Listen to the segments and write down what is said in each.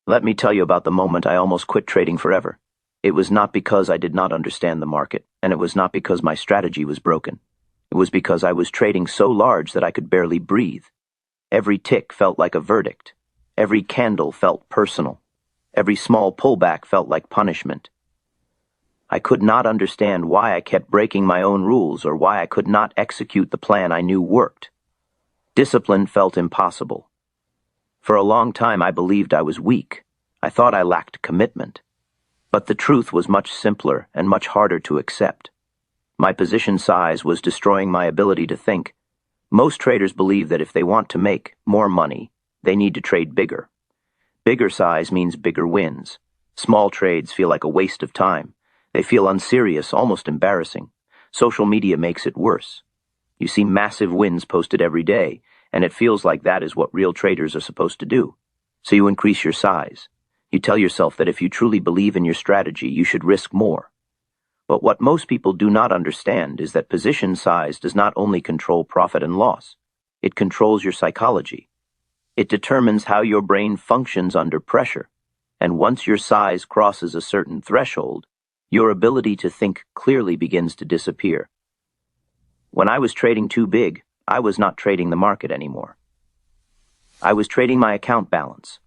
Let me tell you about the moment I almost quit trading forever. It was not because I did not understand the market, and it was not because my strategy was broken. It was because I was trading so large that I could barely breathe. Every tick felt like a verdict. Every candle felt personal. Every small pullback felt like punishment. I could not understand why I kept breaking my own rules or why I could not execute the plan I knew worked. Discipline felt impossible. For a long time I believed I was weak. I thought I lacked commitment. But the truth was much simpler and much harder to accept. My position size was destroying my ability to think. Most traders believe that if they want to make more money, they need to trade bigger. Bigger size means bigger wins. Small trades feel like a waste of time. They feel unserious, almost embarrassing. Social media makes it worse. You see massive wins posted every day, and it feels like that is what real traders are supposed to do. So you increase your size. You tell yourself that if you truly believe in your strategy, you should risk more. But what most people do not understand is that position size does not only control profit and loss. It controls your psychology. It determines how your brain functions under pressure. And once your size crosses a certain threshold, your ability to think clearly begins to disappear. When I was trading too big, I was not trading the market anymore. I was trading my account balance.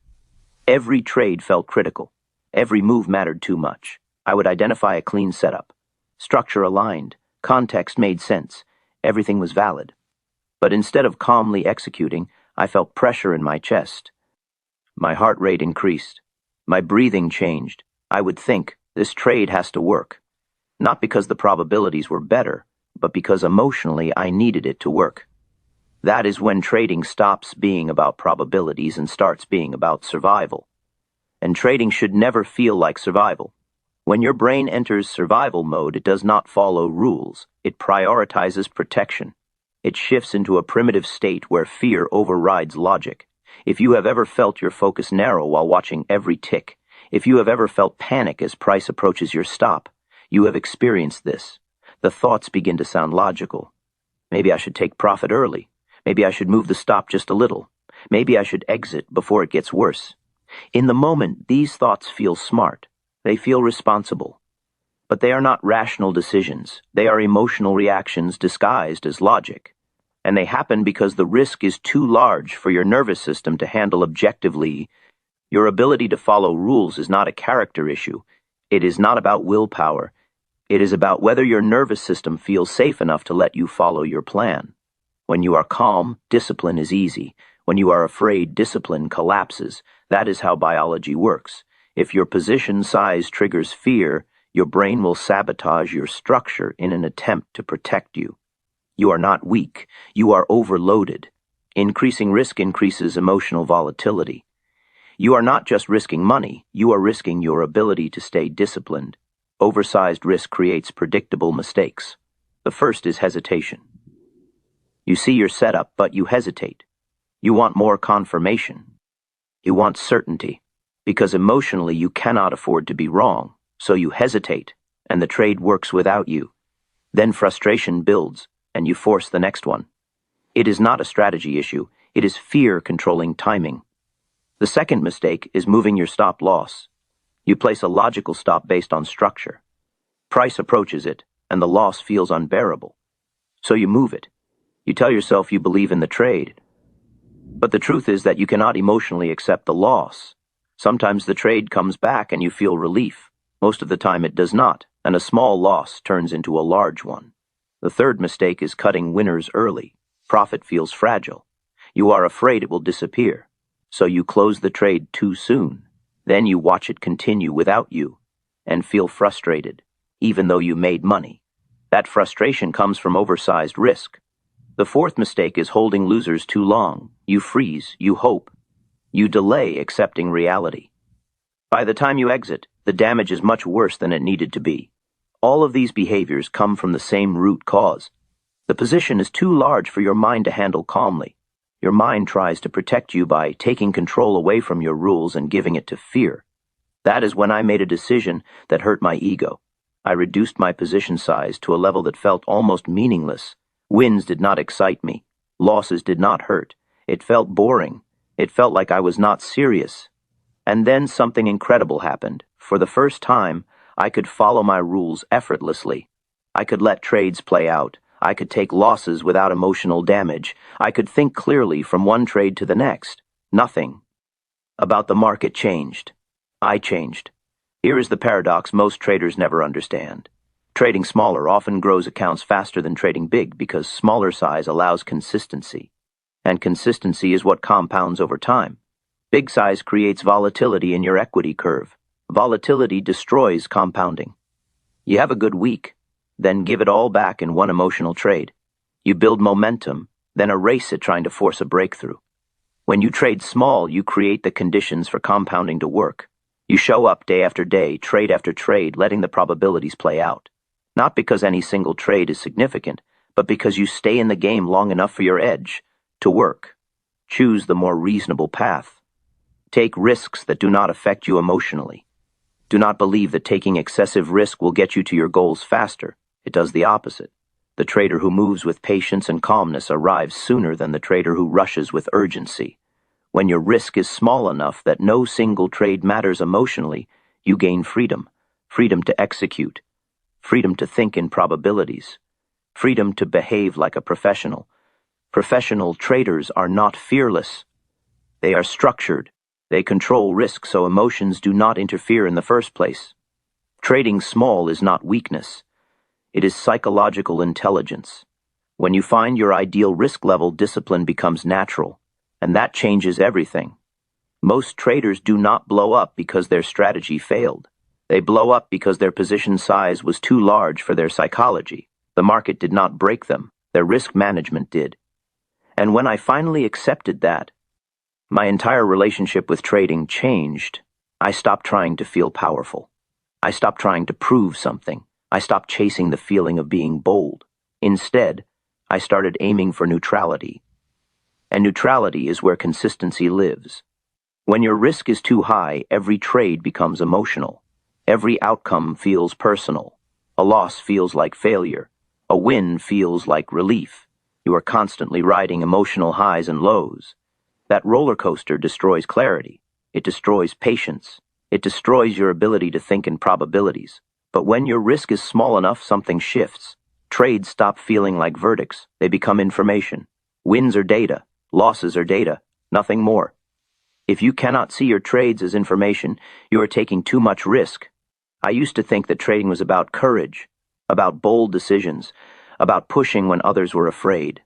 Every trade felt critical. Every move mattered too much. I would identify a clean setup. Structure aligned. Context made sense. Everything was valid. But instead of calmly executing, I felt pressure in my chest. My heart rate increased. My breathing changed. I would think, this trade has to work. Not because the probabilities were better, but because emotionally I needed it to work. That is when trading stops being about probabilities and starts being about survival. And trading should never feel like survival. When your brain enters survival mode, it does not follow rules. It prioritizes protection. It shifts into a primitive state where fear overrides logic. If you have ever felt your focus narrow while watching every tick, if you have ever felt panic as price approaches your stop, you have experienced this. The thoughts begin to sound logical. Maybe I should take profit early. Maybe I should move the stop just a little. Maybe I should exit before it gets worse. In the moment, these thoughts feel smart. They feel responsible. But they are not rational decisions. They are emotional reactions disguised as logic. And they happen because the risk is too large for your nervous system to handle objectively. Your ability to follow rules is not a character issue. It is not about willpower. It is about whether your nervous system feels safe enough to let you follow your plan. When you are calm, discipline is easy. When you are afraid, discipline collapses. That is how biology works. If your position size triggers fear, your brain will sabotage your structure in an attempt to protect you. You are not weak. You are overloaded. Increasing risk increases emotional volatility. You are not just risking money. You are risking your ability to stay disciplined. Oversized risk creates predictable mistakes. The first is hesitation. You see your setup, but you hesitate. You want more confirmation. You want certainty. Because emotionally you cannot afford to be wrong, so you hesitate, and the trade works without you. Then frustration builds, and you force the next one. It is not a strategy issue. It is fear controlling timing. The second mistake is moving your stop loss. You place a logical stop based on structure. Price approaches it, and the loss feels unbearable. So you move it. You tell yourself you believe in the trade. But the truth is that you cannot emotionally accept the loss. Sometimes the trade comes back and you feel relief. Most of the time it does not, and a small loss turns into a large one. The third mistake is cutting winners early. Profit feels fragile. You are afraid it will disappear. So you close the trade too soon. Then you watch it continue without you, and feel frustrated, even though you made money. That frustration comes from oversized risk. The fourth mistake is holding losers too long. You freeze, you hope. You delay accepting reality. By the time you exit, the damage is much worse than it needed to be. All of these behaviors come from the same root cause. The position is too large for your mind to handle calmly. Your mind tries to protect you by taking control away from your rules and giving it to fear. That is when I made a decision that hurt my ego. I reduced my position size to a level that felt almost meaningless. Wins did not excite me. Losses did not hurt. It felt boring. It felt like I was not serious. And then something incredible happened. For the first time, I could follow my rules effortlessly. I could let trades play out. I could take losses without emotional damage. I could think clearly from one trade to the next. Nothing about the market changed. I changed. Here is the paradox most traders never understand. Trading smaller often grows accounts faster than trading big because smaller size allows consistency. And consistency is what compounds over time. Big size creates volatility in your equity curve. Volatility destroys compounding. You have a good week, then give it all back in one emotional trade. You build momentum, then erase it trying to force a breakthrough. When you trade small, you create the conditions for compounding to work. You show up day after day, trade after trade, letting the probabilities play out. Not because any single trade is significant, but because you stay in the game long enough for your edge to work. Choose the more reasonable path. Take risks that do not affect you emotionally. Do not believe that taking excessive risk will get you to your goals faster. It does the opposite. The trader who moves with patience and calmness arrives sooner than the trader who rushes with urgency. When your risk is small enough that no single trade matters emotionally, you gain freedom. Freedom to execute. Freedom to think in probabilities. Freedom to behave like a professional. Professional traders are not fearless. They are structured. They control risk so emotions do not interfere in the first place. Trading small is not weakness. It is psychological intelligence. When you find your ideal risk level, discipline becomes natural, and that changes everything. Most traders do not blow up because their strategy failed. They blow up because their position size was too large for their psychology. The market did not break them. Their risk management did. And when I finally accepted that, my entire relationship with trading changed. I stopped trying to feel powerful. I stopped trying to prove something. I stopped chasing the feeling of being bold. Instead, I started aiming for neutrality. And neutrality is where consistency lives. When your risk is too high, every trade becomes emotional. Every outcome feels personal. A loss feels like failure. A win feels like relief. You are constantly riding emotional highs and lows. That roller coaster destroys clarity. It destroys patience. It destroys your ability to think in probabilities. But when your risk is small enough, something shifts. Trades stop feeling like verdicts. They become information. Wins are data. Losses are data. Nothing more. If you cannot see your trades as information, you are taking too much risk. I used to think that trading was about courage, about bold decisions, about pushing when others were afraid.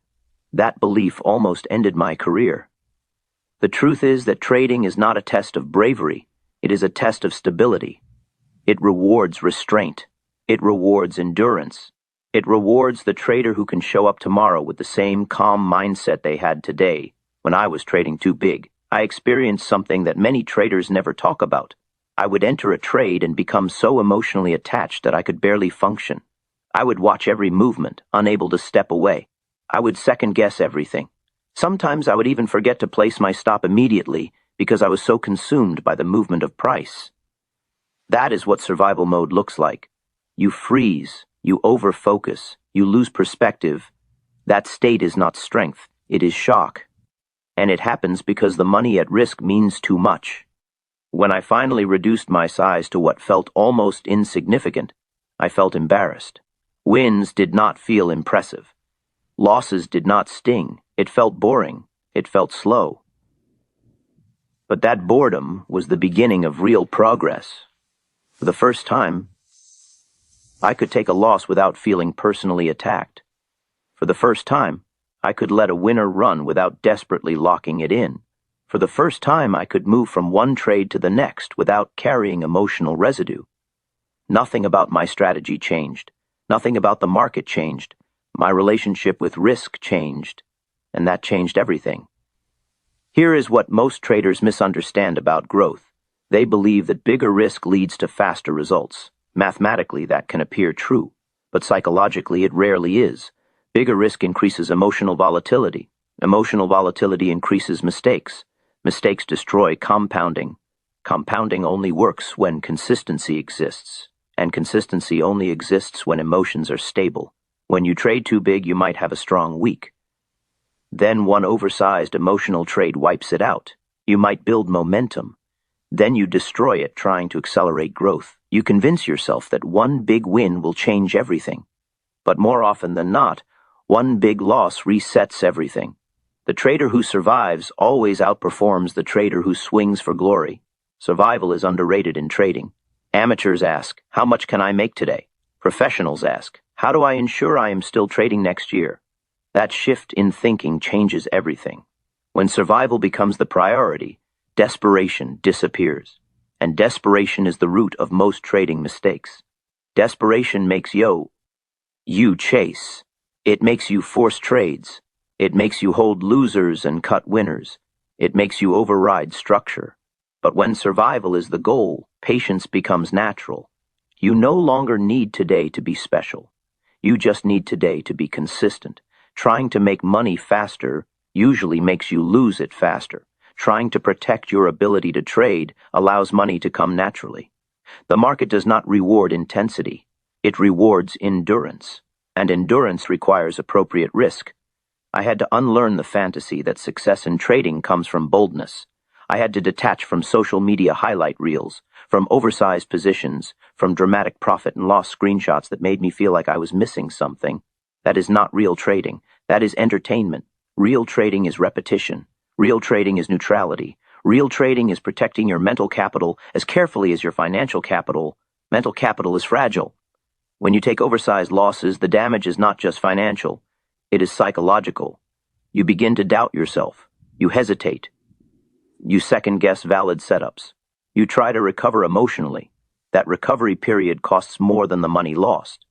That belief almost ended my career. The truth is that trading is not a test of bravery. It is a test of stability. It rewards restraint. It rewards endurance. It rewards the trader who can show up tomorrow with the same calm mindset they had today. When I was trading too big, I experienced something that many traders never talk about. I would enter a trade and become so emotionally attached that I could barely function. I would watch every movement, unable to step away. I would second-guess everything. Sometimes I would even forget to place my stop immediately because I was so consumed by the movement of price. That is what survival mode looks like. You freeze, you overfocus, you lose perspective. That state is not strength, it is shock. And it happens because the money at risk means too much. When I finally reduced my size to what felt almost insignificant, I felt embarrassed. Wins did not feel impressive. Losses did not sting. It felt boring. It felt slow. But that boredom was the beginning of real progress. For the first time, I could take a loss without feeling personally attacked. For the first time, I could let a winner run without desperately locking it in. For the first time, I could move from one trade to the next without carrying emotional residue. Nothing about my strategy changed. Nothing about the market changed. My relationship with risk changed, and that changed everything. Here is what most traders misunderstand about growth. They believe that bigger risk leads to faster results. Mathematically, that can appear true, but psychologically it rarely is. Bigger risk increases emotional volatility. Emotional volatility increases mistakes. Mistakes destroy compounding. Compounding only works when consistency exists, and consistency only exists when emotions are stable. When you trade too big, you might have a strong week. Then one oversized emotional trade wipes it out. You might build momentum. Then you destroy it trying to accelerate growth. You convince yourself that one big win will change everything. But more often than not, one big loss resets everything. The trader who survives always outperforms the trader who swings for glory. Survival is underrated in trading. Amateurs ask, how much can I make today? Professionals ask, how do I ensure I am still trading next year? That shift in thinking changes everything. When survival becomes the priority, desperation disappears. And desperation is the root of most trading mistakes. Desperation makes you chase. It makes you force trades. It makes you hold losers and cut winners. It makes you override structure. But when survival is the goal, patience becomes natural. You no longer need today to be special. You just need today to be consistent. Trying to make money faster usually makes you lose it faster. Trying to protect your ability to trade allows money to come naturally. The market does not reward intensity. It rewards endurance. And endurance requires appropriate risk. I had to unlearn the fantasy that success in trading comes from boldness. I had to detach from social media highlight reels, from oversized positions, from dramatic profit and loss screenshots that made me feel like I was missing something. That is not real trading. That is entertainment. Real trading is repetition. Real trading is neutrality. Real trading is protecting your mental capital as carefully as your financial capital. Mental capital is fragile. When you take oversized losses, the damage is not just financial. It is psychological. You begin to doubt yourself. You hesitate. You second-guess valid setups. You try to recover emotionally. That recovery period costs more than the money lost.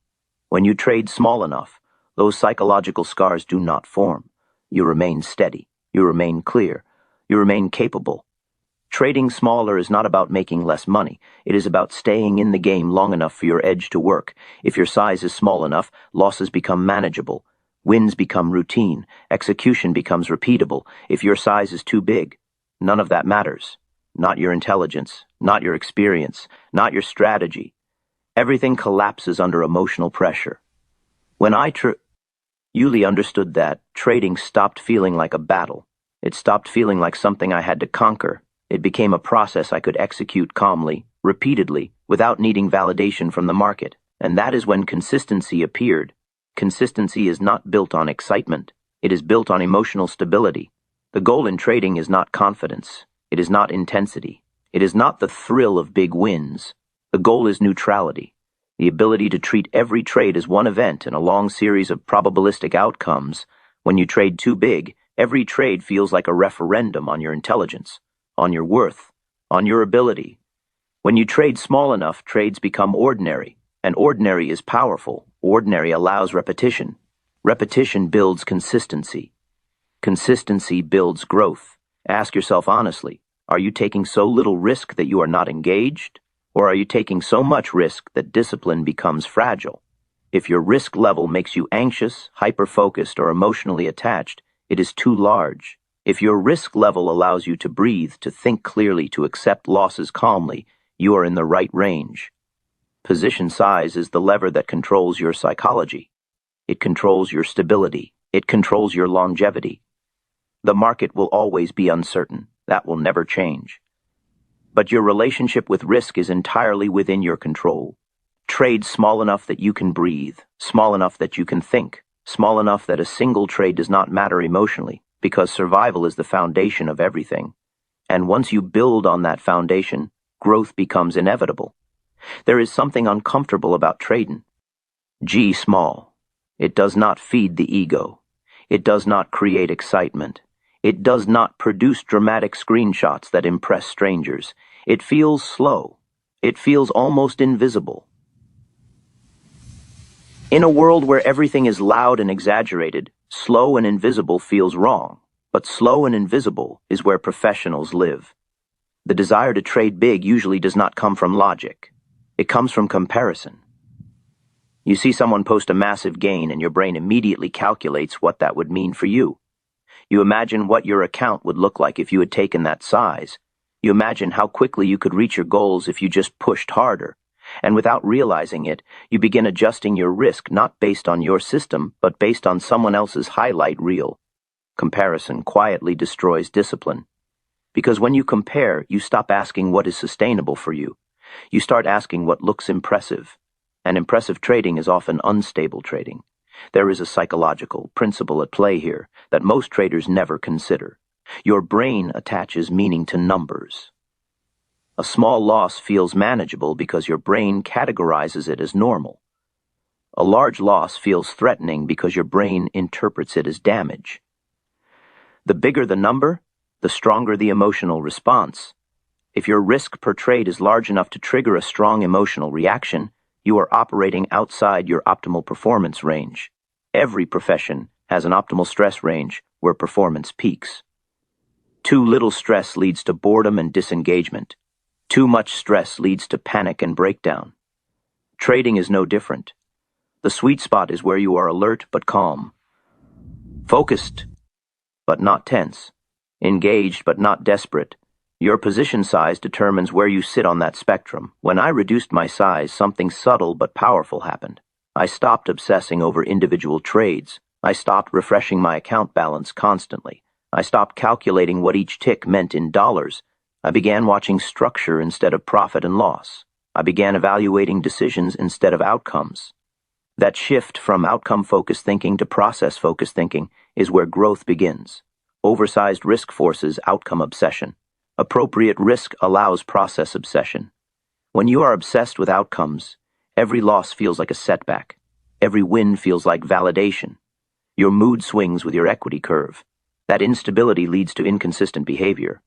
When you trade small enough, those psychological scars do not form. You remain steady. You remain clear. You remain capable. Trading smaller is not about making less money. It is about staying in the game long enough for your edge to work. If your size is small enough, losses become manageable. Wins become routine. Execution becomes repeatable. If your size is too big, none of that matters. Not your intelligence, not your experience, not your strategy. Everything collapses under emotional pressure. When Yuli understood that, trading stopped feeling like a battle. It stopped feeling like something I had to conquer. It became a process I could execute calmly, repeatedly, without needing validation from the market. And that is when consistency appeared. Consistency is not built on excitement. It is built on emotional stability. The goal in trading is not confidence. It is not intensity. It is not the thrill of big wins. The goal is neutrality. The ability to treat every trade as one event in a long series of probabilistic outcomes. When you trade too big, every trade feels like a referendum on your intelligence, on your worth, on your ability. When you trade small enough, trades become ordinary, and ordinary is powerful. Ordinary allows repetition. Repetition builds consistency. Consistency builds growth. Ask yourself honestly, are you taking so little risk that you are not engaged? Or are you taking so much risk that discipline becomes fragile? If your risk level makes you anxious, hyper-focused, or emotionally attached, it is too large. If your risk level allows you to breathe, to think clearly, to accept losses calmly, you are in the right range. Position size is the lever that controls your psychology. It controls your stability. It controls your longevity. The market will always be uncertain. That will never change. But your relationship with risk is entirely within your control. Trade small enough that you can breathe, small enough that you can think, small enough that a single trade does not matter emotionally, because survival is the foundation of everything. And once you build on that foundation, growth becomes inevitable. There is something uncomfortable about trading. G small. It does not feed the ego. It does not create excitement. It does not produce dramatic screenshots that impress strangers. It feels slow. It feels almost invisible. In a world where everything is loud and exaggerated, slow and invisible feels wrong. But slow and invisible is where professionals live. The desire to trade big usually does not come from logic. It comes from comparison. You see someone post a massive gain and your brain immediately calculates what that would mean for you. You imagine what your account would look like if you had taken that size. You imagine how quickly you could reach your goals if you just pushed harder. And without realizing it, you begin adjusting your risk not based on your system, but based on someone else's highlight reel. Comparison quietly destroys discipline. Because when you compare, you stop asking what is sustainable for you. You start asking what looks impressive. And impressive trading is often unstable trading. There is a psychological principle at play here that most traders never consider. Your brain attaches meaning to numbers. A small loss feels manageable because your brain categorizes it as normal. A large loss feels threatening because your brain interprets it as damage. The bigger the number, the stronger the emotional response. If your risk per trade is large enough to trigger a strong emotional reaction, you are operating outside your optimal performance range. Every profession has an optimal stress range where performance peaks. Too little stress leads to boredom and disengagement. Too much stress leads to panic and breakdown. Trading is no different. The sweet spot is where you are alert but calm, focused but not tense, engaged but not desperate. Your position size determines where you sit on that spectrum. When I reduced my size, something subtle but powerful happened. I stopped obsessing over individual trades. I stopped refreshing my account balance constantly. I stopped calculating what each tick meant in dollars. I began watching structure instead of profit and loss. I began evaluating decisions instead of outcomes. That shift from outcome-focused thinking to process-focused thinking is where growth begins. Oversized risk forces outcome obsession. Appropriate risk allows process obsession. When you are obsessed with outcomes, every loss feels like a setback. Every win feels like validation. Your mood swings with your equity curve. That instability leads to inconsistent behavior.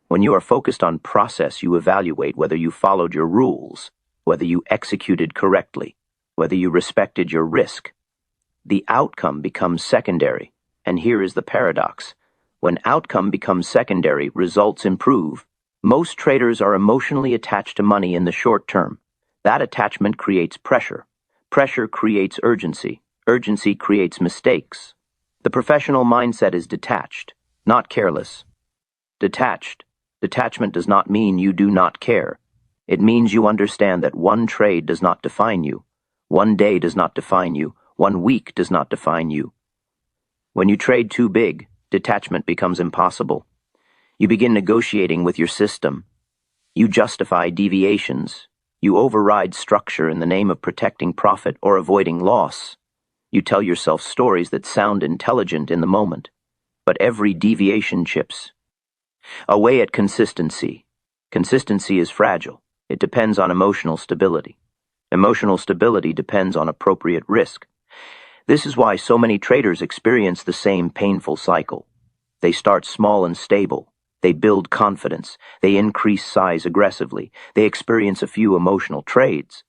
When you are focused on process, you evaluate whether you followed your rules, whether you executed correctly, whether you respected your risk. The outcome becomes secondary, and here is the paradox. When outcome becomes secondary, results improve. Most traders are emotionally attached to money in the short term. That attachment creates pressure. Pressure creates urgency. Urgency creates mistakes. The professional mindset is detached, not careless. Detached. Detachment does not mean you do not care. It means you understand that one trade does not define you. One day does not define you. 1 week does not define you. When you trade too big, detachment becomes impossible. You begin negotiating with your system. You justify deviations. You override structure in the name of protecting profit or avoiding loss. You tell yourself stories that sound intelligent in the moment, but every deviation chips away at consistency. Consistency is fragile. It depends on emotional stability. Emotional stability depends on appropriate risk. This is why so many traders experience the same painful cycle. They start small and stable. They build confidence. They increase size aggressively. They experience a few emotional trades.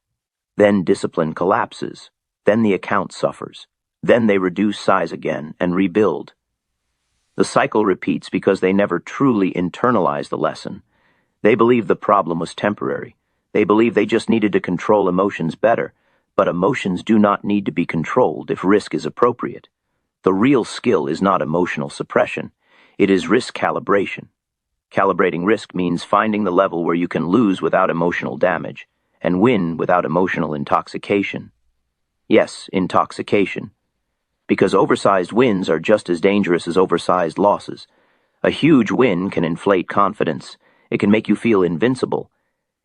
Then discipline collapses. Then the account suffers. Then they reduce size again and rebuild. The cycle repeats because they never truly internalize the lesson. They believe the problem was temporary. They believe they just needed to control emotions better, but emotions do not need to be controlled if risk is appropriate. The real skill is not emotional suppression. It is risk calibration. Calibrating risk means finding the level where you can lose without emotional damage and win without emotional intoxication. Yes, intoxication. Because oversized wins are just as dangerous as oversized losses. A huge win can inflate confidence. It can make you feel invincible.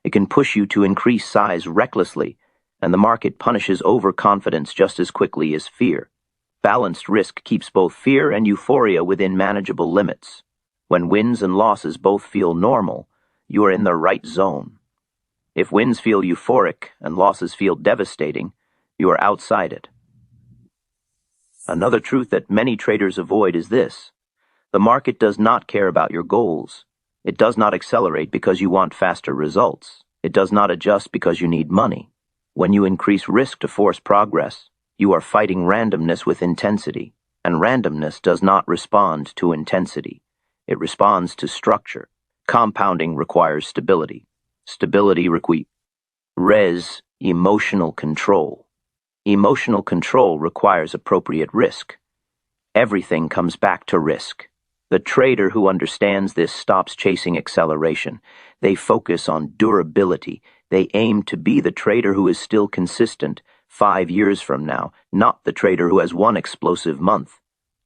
It can push you to increase size recklessly, and the market punishes overconfidence just as quickly as fear. Balanced risk keeps both fear and euphoria within manageable limits. When wins and losses both feel normal, you are in the right zone. If wins feel euphoric and losses feel devastating, you are outside it. Another truth that many traders avoid is this: the market does not care about your goals. It does not accelerate because you want faster results. It does not adjust because you need money. When you increase risk to force progress, you are fighting randomness with intensity, and randomness does not respond to intensity. It responds to structure. Compounding requires stability. Stability requires emotional control. Emotional control requires appropriate risk. Everything comes back to risk. The trader who understands this stops chasing acceleration. They focus on durability. They aim to be the trader who is still consistent 5 years from now, not the trader who has one explosive month.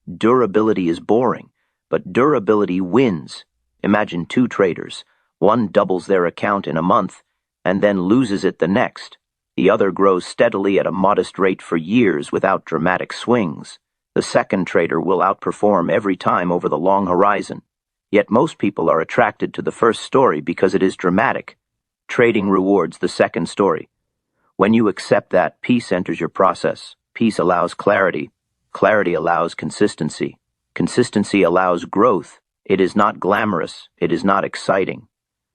Durability is boring, but durability wins. Imagine two traders. One doubles their account in a month and then loses it the next. The other grows steadily at a modest rate for years without dramatic swings. The second trader will outperform every time over the long horizon. Yet most people are attracted to the first story because it is dramatic. Trading rewards the second story. When you accept that, peace enters your process. Peace allows clarity. Clarity allows consistency. Consistency allows growth. It is not glamorous. It is not exciting.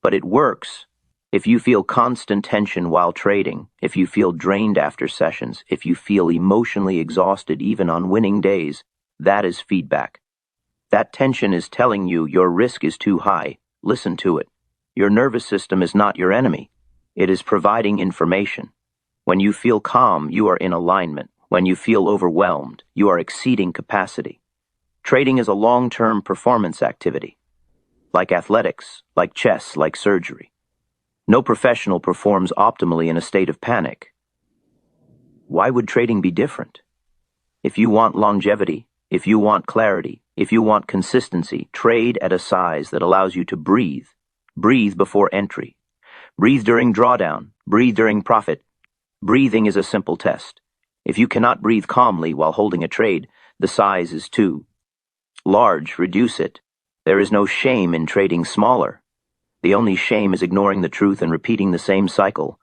But it works. If you feel constant tension while trading, if you feel drained after sessions, if you feel emotionally exhausted even on winning days, that is feedback. That tension is telling you your risk is too high. Listen to it. Your nervous system is not your enemy. It is providing information. When you feel calm, you are in alignment. When you feel overwhelmed, you are exceeding capacity. Trading is a long-term performance activity. Like athletics, like chess, like surgery. No professional performs optimally in a state of panic. Why would trading be different? If you want longevity, if you want clarity, if you want consistency, trade at a size that allows you to breathe. Breathe before entry. Breathe during drawdown. Breathe during profit. Breathing is a simple test. If you cannot breathe calmly while holding a trade, the size is too large. Reduce it. There is no shame in trading smaller. The only shame is ignoring the truth and repeating the same cycle.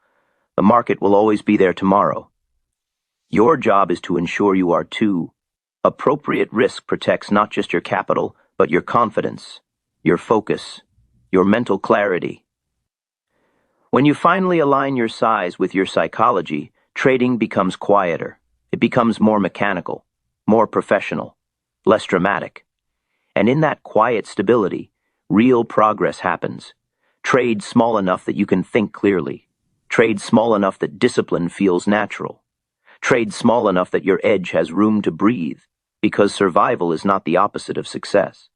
The market will always be there tomorrow. Your job is to ensure you are too. Appropriate risk protects not just your capital, but your confidence, your focus, your mental clarity. When you finally align your size with your psychology, trading becomes quieter. It becomes more mechanical, more professional, less dramatic. And in that quiet stability, real progress happens. Trade small enough that you can think clearly. Trade small enough that discipline feels natural. Trade small enough that your edge has room to breathe, because survival is not the opposite of success.